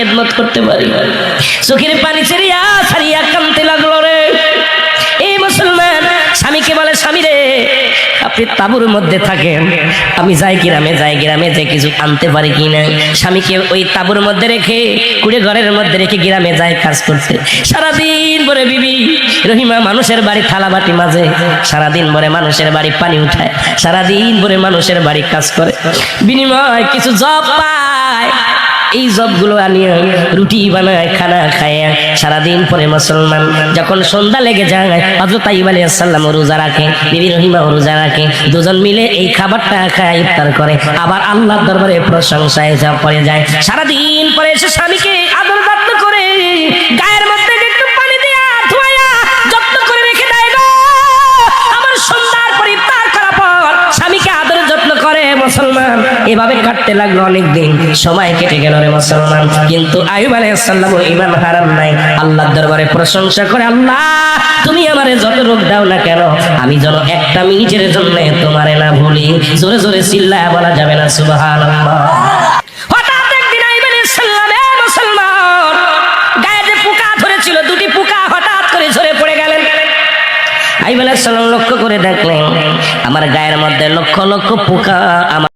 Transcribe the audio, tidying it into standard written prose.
খেদমত করতে পারি। চোখের পানি ছেড়িয়া ছাড়িয়া কাঁদতে লাগলো রে। এই মুসলমান স্বামীকে বলে, স্বামী রে আপনি তাঁবুর মধ্যে থাকেন, আমি যাই গ্রামে যে কিছু আনতে পারি কিনা। স্বামীকে ওই তাঁবুর মধ্যে রেখে, কুড়ে ঘরের মধ্যে রেখে গ্রামে যায় কাজ করতে। সারাদিন ভরে বিবি রহিমা মানুষের বাড়ি থালা বাটি মাজে, সারাদিন ভরে মানুষের বাড়ি পানি উঠায়, সারাদিন ভরে মানুষের বাড়ি কাজ করে, বিনিময় কিছু জব পায়। এই জবগুলো আনিয়ে রুটি বানায়, খানা খায়। সারাদিন পরে মুসলমান যখন সন্ধ্যা লেগে যায়, হযরত আইয়ুব আলাইহিস সালাম রোজা রাখে, বিবি রহিমা রোজা রাখে, দুজন মিলে এই খাবারটা খায়, ইফতার করে, আবার আল্লাহর দরবারে প্রশংসায় পড়ে যায়। সারাদিন পরে এসে স্বামীকে আদর যত্ন করে, গায়ের মধ্যে একটু পানি দিয়া ধোয়া যত্ন করে রেখে দেয় গো। আমার সন্ধ্যার পরে ইফতার করার পর স্বামীকে আদর যত্ন করে। মুসলমান এভাবে কাটতে লাগলো অনেক দিন, সময় কেটে গেল রে মুসলমান। কিন্তু আইয়ুব আলাইহিস সালাম ঈমান হারান নাই, আল্লাহর দরবারে প্রশংসা করে, আল্লাহ তুমি আমারে যত রোগ দাও না কেন, আমি যেন একটা মিনিটের জন্য তোমারে না ভুলি। জোরে জোরে চিল্লায়া বলা যাবে না সুবহানাল্লাহ। হঠাৎ একদিন আইয়ুব আলাইহিস সালাম মুসলমান গায়ে যে পোকা ধরেছিল, দুটি পোকা হঠাৎ করে ঝরে পড়ে গেলেন। আইয়ুব আলাইহিস সালাম লক্ষ্য করে দেখলেন আমার গায়ের মধ্যে লক্ষ লক্ষ পোকা।